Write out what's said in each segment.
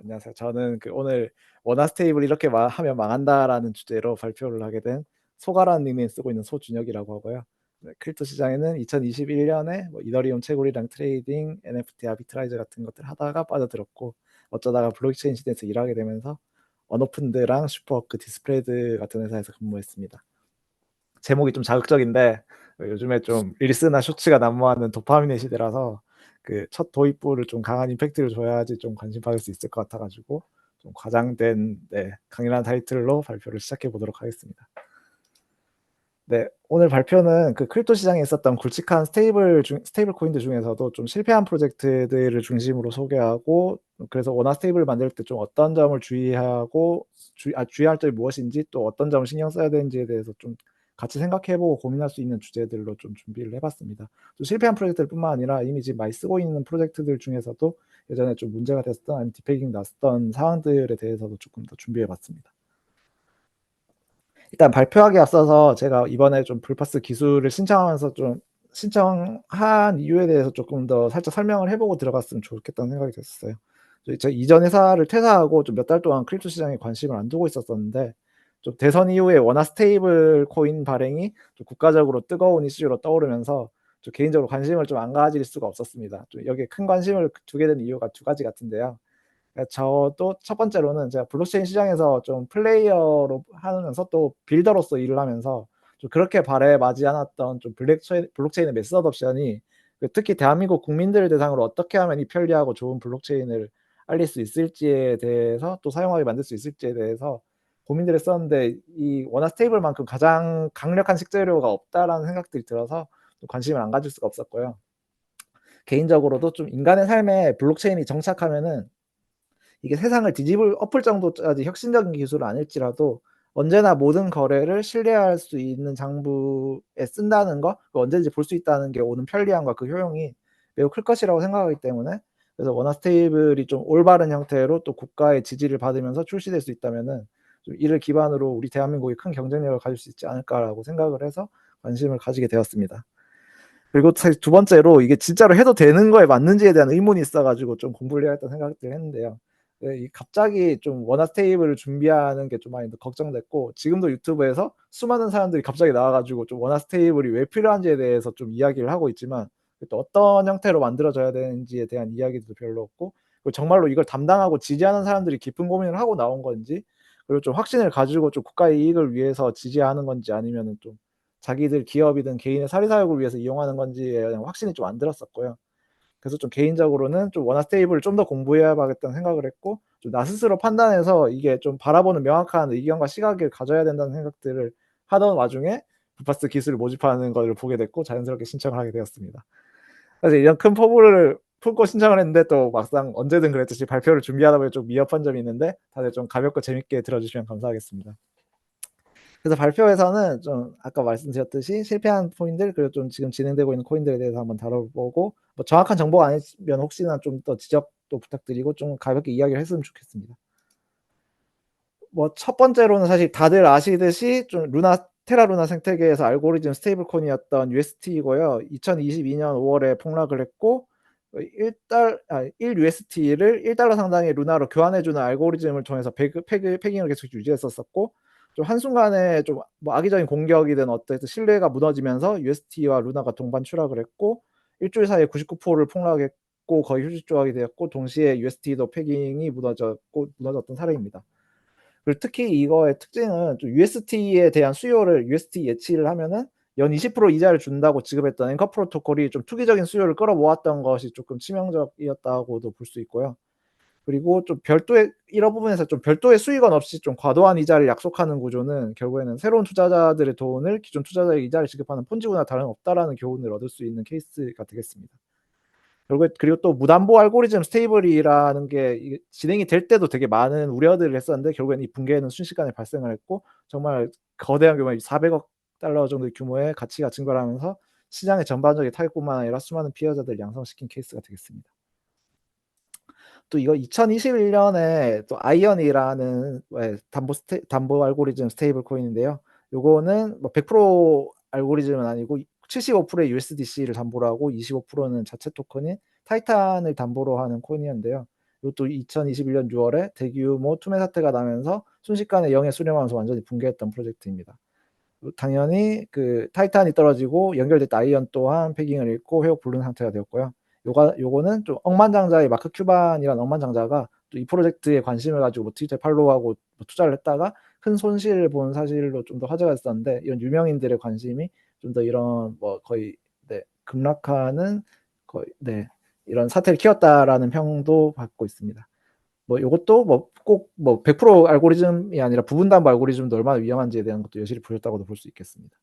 안녕하세요. 저는 오늘 원화 스테이블 이렇게 하면 망한다라는 주제로 발표를 하게 된 소가란 닉네임 쓰고 있는 소준혁이라고 하고요. 네, 크립토 시장에는 2021년에 이더리움 채굴이랑 트레이딩, NFT 아비트라이저 같은 것들 하다가 빠져들었고 어쩌다가 블록체인 시대에서 일하게 되면서 언어푼드랑 슈퍼워크, 디스프레드 같은 회사에서 근무했습니다. 제목이 좀 자극적인데 요즘에 좀 릴스나 쇼츠가 난무하는 도파민의 시대라서 첫 도입부를 좀 강한 임팩트를 줘야지 좀 관심 받을 수 있을 것 같아가지고 좀 과장된 강인한 타이틀로 발표를 시작해 보도록 하겠습니다. 네, 오늘 발표는 크립토 시장에 있었던 굵직한 스테이블 코인들 중에서도 좀 실패한 프로젝트들을 중심으로 소개하고, 그래서 원화 스테이블을 만들 때 좀 어떤 점을 주의하고 주의할 점이 무엇인지, 또 어떤 점을 신경 써야 되는지에 대해서 좀 같이 생각해보고 고민할 수 있는 주제들로 좀 준비를 해봤습니다. 또 실패한 프로젝트들뿐만 아니라 이미 지금 많이 쓰고 있는 프로젝트들 중에서도 예전에 좀 문제가 됐던 아니면 디페깅 났던 상황들에 대해서도 조금 더 준비해봤습니다. 일단 발표하기 앞서서 제가 이번에 좀 불파스 기술을 신청하면서 좀 신청한 이유에 대해서 조금 더 살짝 설명을 해보고 들어갔으면 좋겠다는 생각이 됐었어요. 제가 이전 회사를 퇴사하고 좀 몇 달 동안 크립토 시장에 관심을 안 두고 있었었는데, 좀 대선 이후에 원화 스테이블 코인 발행이 좀 국가적으로 뜨거운 이슈로 떠오르면서 좀 개인적으로 관심을 좀 안 가질 수가 없었습니다. 좀 여기에 큰 관심을 두게 된 이유가 두 가지 같은데요. 저도 첫 번째로는 제가 블록체인 시장에서 좀 플레이어로 하면서 또 빌더로서 일을 하면서 좀 그렇게 발에 맞지 않았던 좀 블록체인의 메소드 옵션이 특히 대한민국 국민들을 대상으로 어떻게 하면 이 편리하고 좋은 블록체인을 알릴 수 있을지에 대해서, 또 사용하게 만들 수 있을지에 대해서 고민을 했었는데, 이 원화 스테이블만큼 가장 강력한 식재료가 없다라는 생각들이 들어서 좀 관심을 안 가질 수가 없었고요. 개인적으로도 좀 인간의 삶에 블록체인이 정착하면은 이게 세상을 엎을 정도까지 혁신적인 기술은 아닐지라도 언제나 모든 거래를 신뢰할 수 있는 장부에 쓴다는 거, 언제든지 볼 수 있다는 게 오는 편리함과 그 효용이 매우 클 것이라고 생각하기 때문에, 그래서 원화 스테이블이 좀 올바른 형태로 또 국가의 지지를 받으면서 출시될 수 있다면은 좀 이를 기반으로 우리 대한민국이 큰 경쟁력을 가질 수 있지 않을까라고 생각을 해서 관심을 가지게 되었습니다. 그리고 사실 두 번째로 이게 진짜로 해도 되는 거에 맞는지에 대한 의문이 있어가지고 좀 공부를 해야겠다는 생각들을 했는데요. 갑자기 좀 원화 스테이블을 준비하는 게 좀 많이 걱정됐고, 지금도 유튜브에서 수많은 사람들이 갑자기 나와가지고 좀 원화 스테이블이 왜 필요한지에 대해서 좀 이야기를 하고 있지만, 또 어떤 형태로 만들어져야 되는지에 대한 이야기도 별로 없고, 그리고 정말로 이걸 담당하고 지지하는 사람들이 깊은 고민을 하고 나온 건지, 그리고 좀 확신을 가지고 좀 국가의 이익을 위해서 지지하는 건지, 아니면은 좀 자기들 기업이든 개인의 사리사욕을 위해서 이용하는 건지에 대한 확신이 좀 안 들었었고요. 그래서 좀 개인적으로는 좀 원화 스테이블을 좀 더 공부해야겠다는 생각을 했고, 좀 나 스스로 판단해서 이게 좀 바라보는 명확한 의견과 시각을 가져야 된다는 생각들을 하던 와중에 불파스 기술을 모집하는 것을 보게 됐고, 자연스럽게 신청을 하게 되었습니다. 사실 이런 큰 포부를 품고 신청을 했는데, 또 막상 언제든 그랬듯이 발표를 준비하다 보니 좀 미흡한 점이 있는데, 다들 좀 가볍고 재밌게 들어주시면 감사하겠습니다. 그래서 발표에서는 좀 아까 말씀드렸듯이 실패한 코인들, 그리고 좀 지금 진행되고 있는 코인들에 대해서 한번 다뤄보고, 정확한 정보가 아니면 혹시나 좀 더 지적도 부탁드리고 좀 가볍게 이야기를 했으면 좋겠습니다. 첫 번째로는 사실 다들 아시듯이 좀 테라 루나 생태계에서 알고리즘 스테이블 코인이었던 UST이고요. 2022년 5월에 폭락을 했고, 1UST를 1달러 상당의 루나로 교환해주는 알고리즘을 통해서 패깅을 계속 유지했었고, 좀 한순간에 좀 악의적인 공격이든 어쨌든 신뢰가 무너지면서 UST와 루나가 동반 추락을 했고, 일주일 사이에 99%를 폭락했고 거의 휴지 조각이 되었고, 동시에 UST도 패깅이 무너졌던 사례입니다. 그리고 특히 이거의 특징은 좀 UST에 대한 수요를 UST 예치를 하면은 연 20% 이자를 준다고 지급했던 앵커 프로토콜이 좀 투기적인 수요를 끌어모았던 것이 조금 치명적이었다고도 볼 수 있고요. 그리고 좀 별도의 이런 부분에서 좀 별도의 수익원 없이 좀 과도한 이자를 약속하는 구조는 결국에는 새로운 투자자들의 돈을 기존 투자자의 이자를 지급하는 폰지구나 다름없다라는 교훈을 얻을 수 있는 케이스가 되겠습니다. 그리고 또 무담보 알고리즘 스테이블이라는 게 진행이 될 때도 되게 많은 우려들을 했었는데, 결국엔 이 붕괴는 순식간에 발생을 했고, 정말 거대한 규모의 400억 달러 정도의 규모의 가치가 증발하면서 시장의 전반적인 타격뿐만 아니라 수많은 피해자들을 양성시킨 케이스가 되겠습니다. 또 이거 2021년에 또 아이언이라는 담보 알고리즘 스테이블 코인인데요. 요거는 100% 알고리즘은 아니고 75%의 USDC를 담보로 하고 25%는 자체 토큰인 타이탄을 담보로 하는 코인이었는데요. 이것도 2021년 6월에 대규모 투매 사태가 나면서 순식간에 영에 수렴하면서 완전히 붕괴했던 프로젝트입니다. 당연히 그 타이탄이 떨어지고 연결됐던 아이언 또한 패깅을 잃고 회복 불능 상태가 되었고요. 요거는 좀 억만장자의 마크 큐반이라는 억만장자가 또 이 프로젝트에 관심을 가지고 뭐 트위터에 팔로우하고 뭐 투자를 했다가 큰 손실을 본 사실로 좀 더 화제가 됐었는데, 이런 유명인들의 관심이 좀 더 이런 뭐 거의 급락하는 거의 이런 사태를 키웠다라는 평도 받고 있습니다. 뭐 요것도 뭐 꼭 뭐 100% 알고리즘이 아니라 부분 담보 알고리즘도 얼마나 위험한지에 대한 것도 여실히 보였다고도 볼 수 있겠습니다.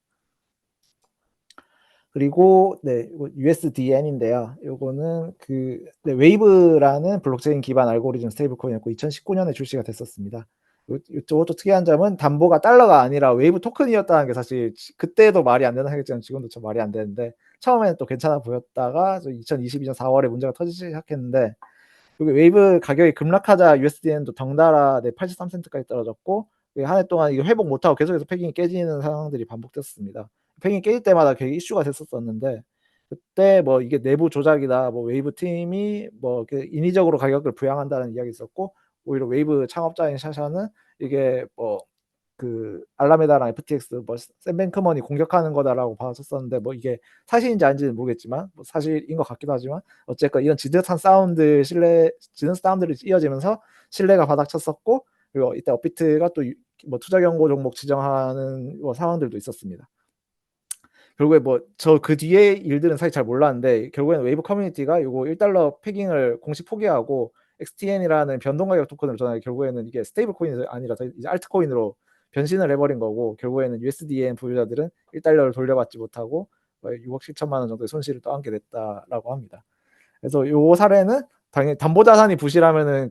그리고 요거 USDN인데요. 요거는 웨이브라는 블록체인 기반 알고리즘 스테이블 코인이었고 2019년에 출시가 됐었습니다. 요것도 특이한 점은 담보가 달러가 아니라 웨이브 토큰이었다는 게 사실 그때도 말이 안 되나 하겠지만 지금도 참 말이 안 되는데, 처음에는 또 괜찮아 보였다가 2022년 4월에 문제가 터지기 시작했는데, 여기 웨이브 가격이 급락하자 USDN도 덩달아 83센트까지 떨어졌고, 한 해 동안 이거 회복 못하고 계속해서 패깅이 깨지는 상황들이 반복됐습니다. 패깅이 깨질 때마다 되게 이슈가 됐었었는데, 그때 뭐 이게 내부 조작이다, 뭐 웨이브 팀이 뭐 인위적으로 가격을 부양한다는 이야기 있었고, 오히려 웨이브 창업자인 샤샤는 이게 뭐 알라메다랑 FTX 뭐 샘 뱅크먼이 공격하는 거다라고 봐줬었는데, 뭐 이게 사실인지 아닌지는 모르겠지만 뭐 사실인 것 같기도 하지만, 어쨌건 이런 지드산 사운드들이 이어지면서 신뢰가 바닥쳤었고, 그리고 이때 업비트가 또 뭐 투자 경고 종목 지정하는 뭐 상황들도 있었습니다. 결국에 뭐 저 그 뒤에 일들은 사실 잘 몰랐는데, 결국에는 웨이브 커뮤니티가 요거 $1 패깅을 공식 포기하고 XTN이라는 변동 가격 토큰으로 전환해 결국에는 이게 스테이블 코인이 아니라 이제 알트 코인으로 변신을 해버린 거고, 결국에는 USDN 보유자들은 $1를 돌려받지 못하고 6억 7천만 원 정도의 손실을 떠안게 됐다라고 합니다. 그래서 요 사례는 당연히 담보 자산이 부실하면은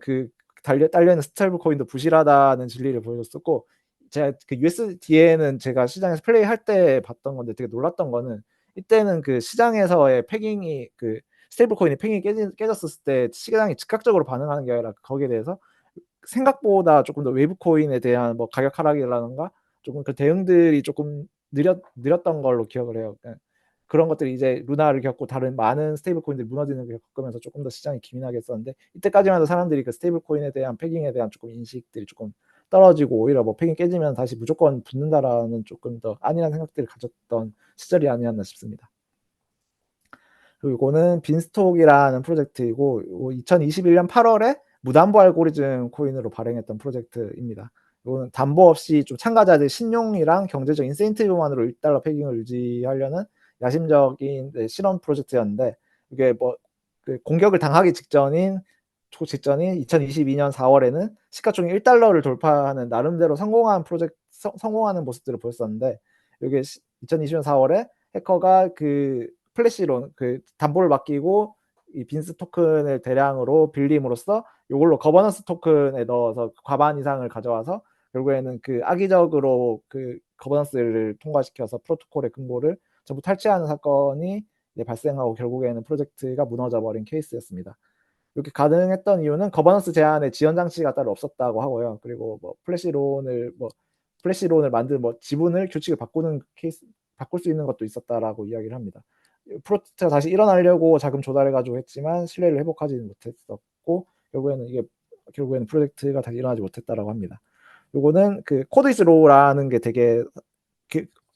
딸려 있는 스테이블 코인도 부실하다는 진리를 보여줬었고, 제가 USDN은 제가 시장에서 플레이할 때 봤던 건데 되게 놀랐던 거는, 이때는 시장에서의 패깅이 스테이블 코인이 패깅이 깨졌을 때 시장이 즉각적으로 반응하는 게 아니라, 거기에 대해서 생각보다 조금 더 외부 코인에 대한 뭐 가격 하락이라든가 조금 대응들이 조금 느렸던 걸로 기억을 해요. 그런 것들이 이제 루나를 겪고 다른 많은 스테이블 코인들이 무너지는 걸 겪으면서 조금 더 시장이 기민하게 했었는데, 이때까지만 해도 사람들이 스테이블 코인에 대한 패깅에 대한 조금 인식들이 조금 떨어지고, 오히려 뭐 패깅 깨지면 다시 무조건 붙는다라는 조금 더 안일한 생각들을 가졌던 시절이 아니었나 싶습니다. 그리고 이거는 빈스톡이라는 프로젝트이고, 2021년 8월에 무담보 알고리즘 코인으로 발행했던 프로젝트입니다. 이거는 담보 없이 좀 참가자들 신용이랑 경제적 인센티브만으로 $1 패깅을 유지하려는 야심적인 실험 프로젝트였는데, 이게 뭐 공격을 당하기 직전인 2022년 4월에는 시가총액 $1를 돌파하는 나름대로 성공하는 모습들을 보였었는데, 이게 2020년 4월에 해커가 플래시론 담보를 맡기고 이 빈스 토큰을 대량으로 빌림으로써 이걸로 거버넌스 토큰에 넣어서 과반 이상을 가져와서 결국에는 악의적으로 거버넌스를 통과시켜서 프로토콜의 근거를 전부 탈취하는 사건이 발생하고, 결국에는 프로젝트가 무너져 버린 케이스였습니다. 이렇게 가능했던 이유는 거버넌스 제한에 지연 장치가 따로 없었다고 하고요. 그리고 뭐 플래시론을 만든 지분을 규칙을 바꿀 수 있는 것도 있었다라고 이야기를 합니다. 프로젝트가 다시 일어나려고 자금 조달해가지고 했지만 신뢰를 회복하지는 못했었고, 결국에는 프로젝트가 다시 일어나지 못했다라고 합니다. 요거는 코드 이즈 로우라는 게 되게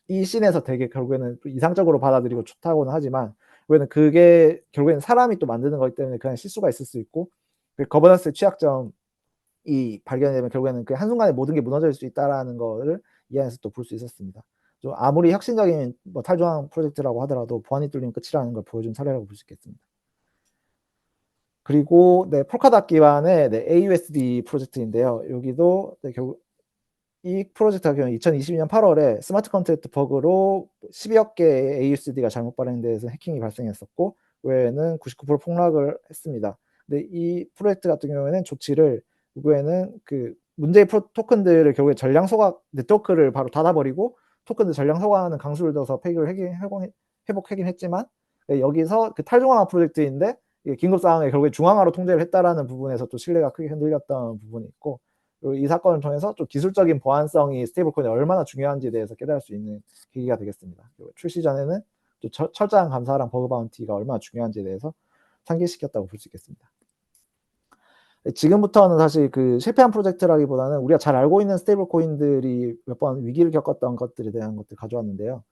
이 씬에서 되게 결국에는 이상적으로 받아들이고 좋다고는 하지만, 그게 결국에는 사람이 또 만드는 거기 때문에 그냥 실수가 있을 수 있고, 거버넌스의 취약점이 발견이 되면 결국에는 한순간에 모든 게 무너질 수 있다라는 거를 이 안에서 또 볼 수 있었습니다. 좀 아무리 혁신적인 뭐 탈중앙 프로젝트라고 하더라도 보안이 뚫리면 끝이라는 걸 보여준 사례라고 볼 수 있겠습니다. 그리고 폴카닷 기반의 AUSD 프로젝트인데요. 여기도 결국 이 프로젝트 같은 경우는 2022년 8월에 스마트 컨트랙트 버그로 12억 개의 AUSD가 잘못 발행돼서 해킹이 발생했었고, 외에는 99% 폭락을 했습니다. 근데 이 프로젝트 같은 경우에는 조치를 결국에는 문제의 토큰들을 결국에 전량 소각 네트워크를 바로 닫아버리고 토큰들 전량 소각하는 강수를 둬서 패기를 회복하긴 했지만, 여기서 탈중앙화 프로젝트인데 긴급 상황에 결국에 중앙화로 통제를 했다라는 부분에서 또 신뢰가 크게 흔들렸던 부분이 있고, 이 사건을 통해서 좀 기술적인 보안성이 스테이블 코인이 얼마나 중요한지에 대해서 깨달을 수 있는 계기가 되겠습니다. 출시 전에는 또 철저한 감사랑 버그 바운티가 얼마나 중요한지에 대해서 상기시켰다고 볼 수 있겠습니다. 지금부터는 사실 그 실패한 프로젝트라기보다는 우리가 잘 알고 있는 스테이블 코인들이 몇 번 위기를 겪었던 것들에 대한 것들 가져왔는데요.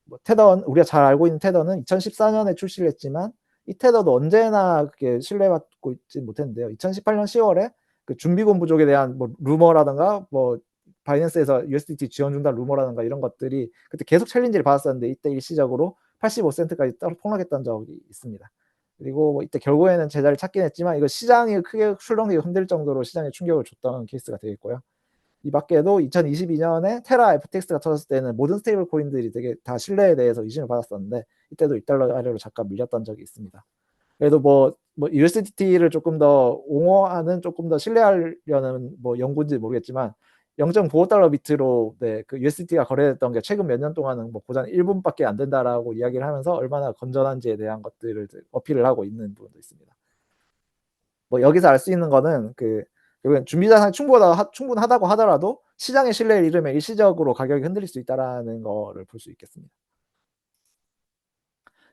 뭐 테더, 우리가 잘 알고 있는 테더는 2014년에 출시를 했지만 이 테더도 언제나 그게 신뢰받고 있지 못했는데요. 2018년 10월에 그 준비금 부족에 대한 뭐 루머라든가 뭐 바이낸스에서 USDT 지원 준다 루머라든가 이런 것들이 그때 계속 챌린지를 받았었는데 이때 일시적으로 85센트까지 따로 폭락했던 적이 있습니다. 그리고 뭐 이때 결국에는 제자리를 찾긴 했지만 이거 시장이 크게 출렁이고 흔들 정도로 시장에 충격을 줬던 케이스가 되겠고요. 이 밖에도 2022년에 테라 FTX가 터졌을 때는 모든 스테이블 코인들이 되게 다 신뢰에 대해서 의심을 받았었는데 이때도 1달러 아래로 잠깐 밀렸던 적이 있습니다. 그래도 뭐 USDT를 조금 더 옹호하는 조금 더 신뢰하려는 뭐 연구인지 모르겠지만 0.95달러 밑으로 네, 그 USDT가 거래됐던 게 최근 몇 년 동안은 뭐 고작 1분밖에 안 된다라고 이야기를 하면서 얼마나 건전한지에 대한 것들을 어필을 하고 있는 부분도 있습니다. 뭐 여기서 알 수 있는 거는 그 결국엔 준비자산이 충분하다고 하더라도 시장의 신뢰를 잃으면 일시적으로 가격이 흔들릴 수 있다라는 거를 볼 수 있겠습니다.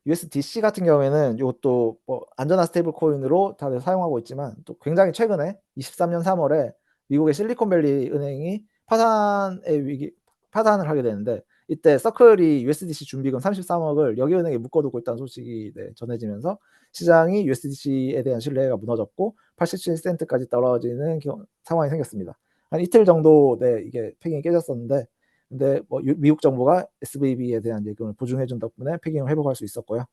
USDC 같은 경우에는 이것도 뭐 안전한 스테이블 코인으로 다들 사용하고 있지만 또 굉장히 최근에 23년 3월에 미국의 실리콘밸리 은행이 파산을 하게 되는데 이때 서클이 USDC 준비금 33억을 여기은행에 묶어두고 있다는 소식이 네, 전해지면서 시장이 USDC에 대한 신뢰가 무너졌고 87센트까지 떨어지는 상황이 생겼습니다. 한 이틀 정도 네, 이게 패깅이 깨졌었는데 근데 뭐 미국 정부가 SVB에 대한 예금을 보증해준 덕분에 패깅을 회복할 수 있었고요.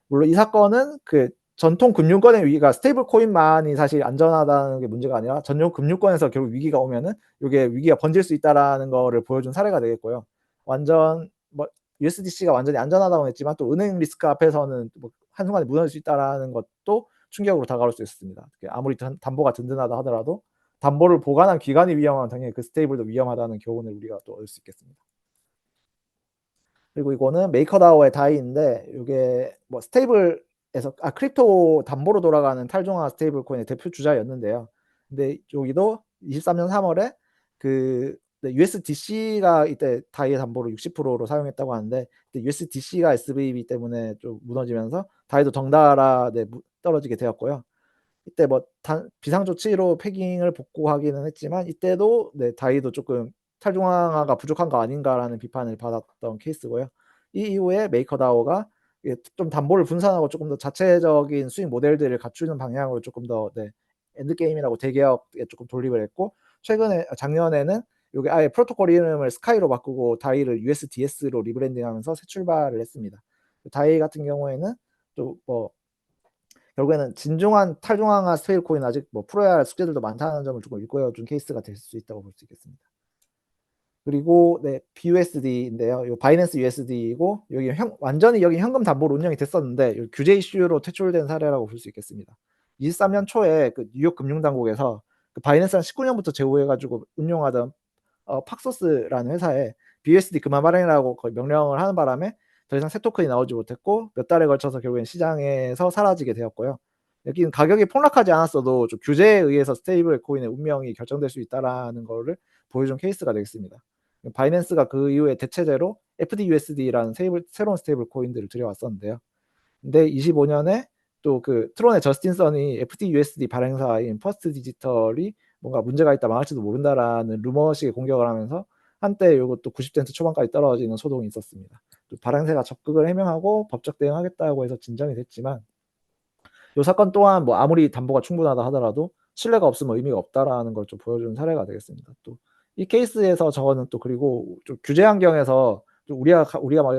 물론 이 사건은 그 전통 금융권의 위기가 스테이블 코인만이 사실 안전하다는 게 문제가 아니라 전용 금융권에서 결국 위기가 오면은 이게 위기가 번질 수 있다라는 거를 보여준 사례가 되겠고요. 완전 뭐 USDC가 완전히 안전하다고 했지만 또 은행 리스크 앞에서는 뭐 한순간에 무너질 수 있다라는 것도 충격으로 다가올 수 있습니다. 아무리 담보가 든든하다 하더라도 담보를 보관한 기관이 위험하면 당연히 그 스테이블도 위험하다는 교훈을 우리가 또 얻을 수 있겠습니다. 그리고 이거는 메이커다오의 다이인데 이게 뭐 스테이블에서 크립토 담보로 돌아가는 탈중앙 스테이블 코인의 대표 주자였는데요. 근데 여기도 23년 3월에 그 USDC가 이때 다이의 담보를 60%로 사용했다고 하는데 USDC가 SVB 때문에 좀 무너지면서 다이도 덩달아 네, 떨어지게 되었고요. 이때 뭐 비상 조치로 패깅을 복구하기는 했지만 이때도 네, 다이도 조금 탈중앙화가 부족한 거 아닌가라는 비판을 받았던 케이스고요. 이 이후에 메이커다오가 좀 담보를 분산하고 조금 더 자체적인 수익 모델들을 갖추는 방향으로 조금 더 네, 엔드게임이라고 대개혁에 조금 돌입을 했고 최근에 작년에는 여기 아예 프로토콜 이름을 스카이로 바꾸고 다이를 USDS로 리브랜딩하면서 새 출발을 했습니다. 다이 같은 경우에는 또뭐 결국에는 진중한 탈중앙화 스테이블 코인 아직 뭐 풀어야 할 숙제들도 많다는 점을 조금 일깨워준 케이스가 될 수 있다고 볼 수 있겠습니다. 그리고 네, BUSD인데요. 요 바이낸스 USD이고 여기 완전히 여기 현금 담보로 운영이 됐었는데 규제 이슈로 퇴출된 사례라고 볼 수 있겠습니다. 23년 초에 그 뉴욕 금융당국에서 그 바이낸스를 19년부터 제휴해가지고 운용하던 팍소스라는 회사에 BUSD 그만 발행이라고 거의 명령을 하는 바람에 더 이상 새 토큰이 나오지 못했고 몇 달에 걸쳐서 결국엔 시장에서 사라지게 되었고요. 여기는 가격이 폭락하지 않았어도 좀 규제에 의해서 스테이블 코인의 운명이 결정될 수 있다라는 거를 보여준 케이스가 되겠습니다. 바이낸스가 그 이후에 대체제로 FDUSD라는 새로운 스테이블 코인들을 들여왔었는데요. 근데 25년에 또 그 트론의 저스틴 선이 FDUSD 발행사인 퍼스트 디지털이 뭔가 문제가 있다 망할지도 모른다라는 루머식의 공격을 하면서 한때 이것도 90센트 초반까지 떨어지는 소동이 있었습니다. 또 발행사가 적극을 해명하고 법적 대응하겠다고 해서 진정이 됐지만 이 사건 또한 뭐 아무리 담보가 충분하다 하더라도 신뢰가 없으면 의미가 없다라는 걸 좀 보여주는 사례가 되겠습니다. 또 이 케이스에서 저거는 또 그리고 좀 규제 환경에서 좀 우리가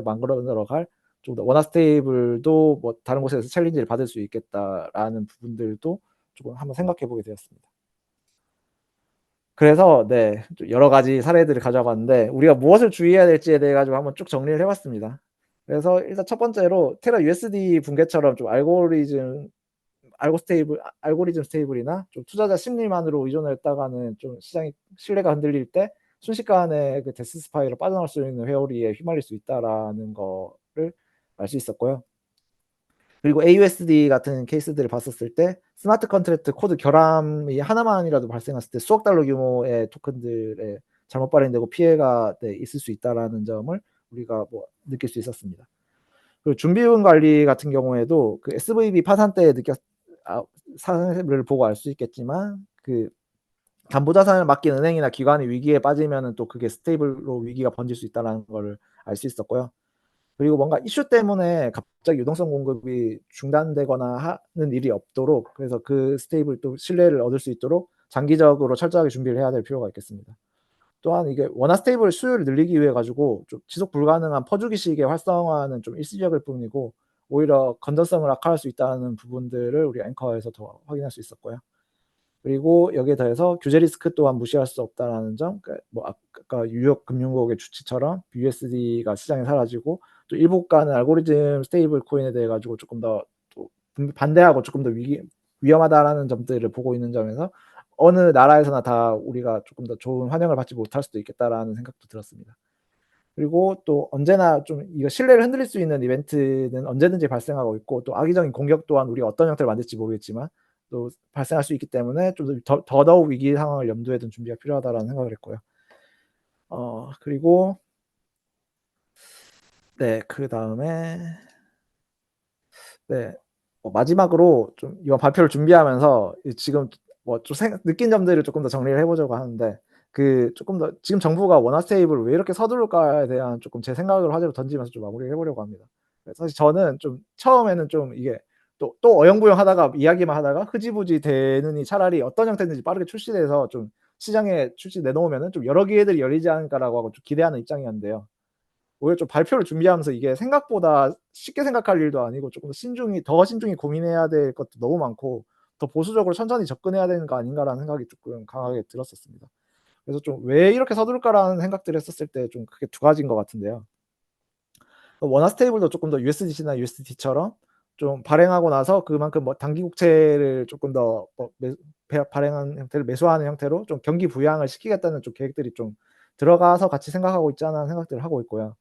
만들어갈 좀 더 원화 스테이블도 뭐 다른 곳에서 챌린지를 받을 수 있겠다라는 부분들도 조금 한번 생각해 보게 되었습니다. 그래서 네, 여러 가지 사례들을 가져와 봤는데 우리가 무엇을 주의해야 될지에 대해 가지고 한번 쭉 정리를 해 봤습니다. 그래서 일단 첫 번째로 테라 USD 붕괴처럼 좀 알고리즘 스테이블이나 좀 투자자 심리만으로 의존을 했다가는 좀 시장이 신뢰가 흔들릴 때 순식간에 그 데스 스파이로 빠져나올 수 있는 회오리에 휘말릴 수 있다라는 거를 알 수 있었고요. 그리고 AUSD 같은 케이스들을 봤었을 때 스마트 컨트랙트 코드 결함이 하나만이라도 발생했을 때 수억 달러 규모의 토큰들에 잘못 발행되고 피해가 네, 있을 수 있다라는 점을 우리가 뭐 느낄 수 있었습니다. 그리고 준비금 관리 같은 경우에도 그 SVB 파산 때 사례를 보고 알 수 있겠지만 그 담보자산을 맡긴 은행이나 기관이 위기에 빠지면은 또 그게 스테이블로 위기가 번질 수 있다라는 거를 알 수 있었고요. 그리고 뭔가 이슈 때문에 갑자기 유동성 공급이 중단되거나 하는 일이 없도록, 그래서 그 스테이블 또 신뢰를 얻을 수 있도록 장기적으로 철저하게 준비를 해야 될 필요가 있겠습니다. 또한 이게 원화 스테이블 수요를 늘리기 위해 가지고 좀 지속 불가능한 퍼주기식의 활성화는 좀 일시적일 뿐이고, 오히려 건전성을 악화할 수 있다는 부분들을 우리 앵커에서 더 확인할 수 있었고요. 그리고 여기에 더해서 규제 리스크 또한 무시할 수 없다라는 점, 그러니까 뭐 아까 뉴욕 금융국의 주치처럼 BUSD가 시장에 사라지고 또 일부 국가는 알고리즘 스테이블 코인에 대해 가지고 조금 더 또 반대하고 조금 더 위험하다라는 점들을 보고 있는 점에서 어느 나라에서나 다 우리가 조금 더 좋은 환영을 받지 못할 수도 있겠다라는 생각도 들었습니다. 그리고 또 언제나 좀 이거 신뢰를 흔들릴 수 있는 이벤트는 언제든지 발생하고 있고, 또 악의적인 공격 또한 우리가 어떤 형태를 만들지 모르겠지만 또 발생할 수 있기 때문에 좀 더더욱 위기 상황을 염두에 둔 준비가 필요하다라는 생각을 했고요. 그리고 네, 그다음에 네, 마지막으로 좀 이번 발표를 준비하면서 지금 뭐 좀 느낀 점들을 조금 더 정리를 해 보자고 하는데, 그 조금 더 지금 정부가 원화 스테이블을 왜 이렇게 서두를까에 대한 조금 제 생각을 화제로 던지면서 좀 마무리를 해 보려고 합니다. 사실 저는 좀 처음에는 좀 이게 또 어영부영하다가 이야기만 하다가 흐지부지 되느니 차라리 어떤 형태든지 빠르게 출시돼서 좀 시장에 출시 내놓으면은 좀 여러 기회들이 열리지 않을까라고 하고 좀 기대하는 입장이었는데요. 오히려 좀 발표를 준비하면서 이게 생각보다 쉽게 생각할 일도 아니고 조금 더 신중히 고민해야 될 것도 너무 많고, 더 보수적으로 천천히 접근해야 되는 거 아닌가라는 생각이 조금 강하게 들었었습니다. 그래서 좀 '왜 이렇게 서두를까.'라는 생각들을 했었을 때 좀 크게 두 가지인 것 같은데요. 원화 스테이블도 조금 더 USDC나 USDT처럼 좀 발행하고 나서 그만큼 뭐 단기 국채를 조금 더 발행하는 형태를 매수하는 형태로 좀 경기 부양을 시키겠다는 좀 계획들이 좀 들어가서 같이 생각하고 있지 않은 생각들을 하고 있고요.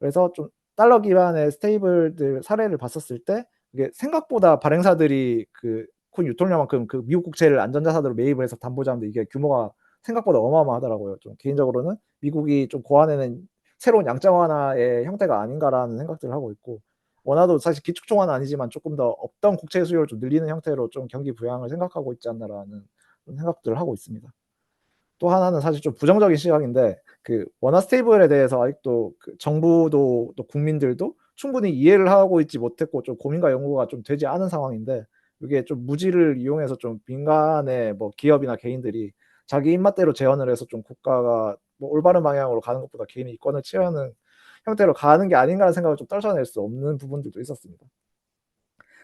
그래서 좀 달러 기반의 스테이블들 사례를 봤었을 때 이게 생각보다 발행사들이 그 코인 유통량만큼 그 미국 국채를 안전자산으로 매입을 해서 담보자인데 이게 규모가 생각보다 어마어마하더라고요. 좀 개인적으로는 미국이 좀 고안해낸 새로운 양적 완화의 형태가 아닌가라는 생각들을 하고 있고, 원화도 사실 기축 통화는 아니지만 조금 더 없던 국채 수요를 좀 늘리는 형태로 좀 경기 부양을 생각하고 있지 않나라는 그런 생각들을 하고 있습니다. 또 하나는 사실 좀 부정적인 시각인데, 그 원화 스테이블에 대해서 아직도 그 정부도 또 국민들도 충분히 이해를 하고 있지 못했고 좀 고민과 연구가 좀 되지 않은 상황인데, 이게 좀 무지를 이용해서 좀 민간의 뭐 기업이나 개인들이 자기 입맛대로 제언을 해서 좀 국가가 뭐 올바른 방향으로 가는 것보다 개인이 이권을 취하는 형태로 가는 게 아닌가라는 생각을 좀 떨쳐낼 수 없는 부분들도 있었습니다.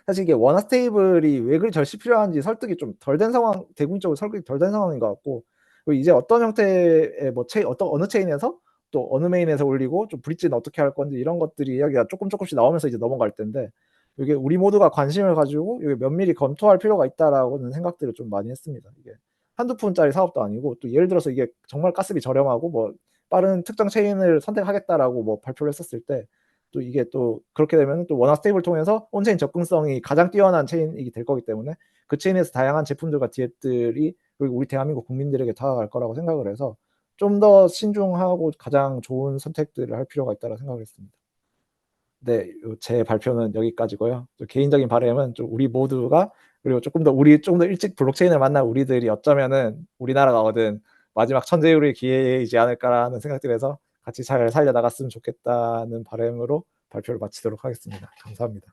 사실 이게 원화 스테이블이 왜 그리 절시 필요한지 설득이 좀 덜 된 상황, 대국민적으로 설득이 덜 된 상황인 것 같고, 그리고 이제 어떤 형태의 뭐 어느 체인에서 또 어느 메인에서 올리고 좀 브릿지는 어떻게 할 건지 이런 것들이 이야기가 쪼끔씩 나오면서 이제 넘어갈 텐데, 이게 우리 모두가 관심을 가지고 이게 면밀히 검토할 필요가 있다라고는 생각들을 좀 많이 했습니다. 이게 한두 푼짜리 사업도 아니고, 또 예를 들어서 이게 정말 가스비 저렴하고 뭐 빠른 특정 체인을 선택하겠다라고 뭐 발표를 했었을 때, 또 이게 또 그렇게 되면은 또 원화 스테이블을 통해서 온체인 접근성이 가장 뛰어난 체인이 될 거기 때문에 그 체인에서 다양한 제품들과 디앱들이 그리고 우리 대한민국 국민들에게 다가갈 거라고 생각을 해서 좀 더 신중하고 가장 좋은 선택들을 할 필요가 있다고 생각을 했습니다. 네. 제 발표는 여기까지고요. 또 개인적인 바람은 좀 우리 모두가, 그리고 조금 더 일찍 블록체인을 만난 우리들이 어쩌면은 우리나라가 얻은 마지막 천재우리의 기회이지 않을까라는 생각들에서 같이 잘 살려나갔으면 좋겠다는 바람으로 발표를 마치도록 하겠습니다. 감사합니다.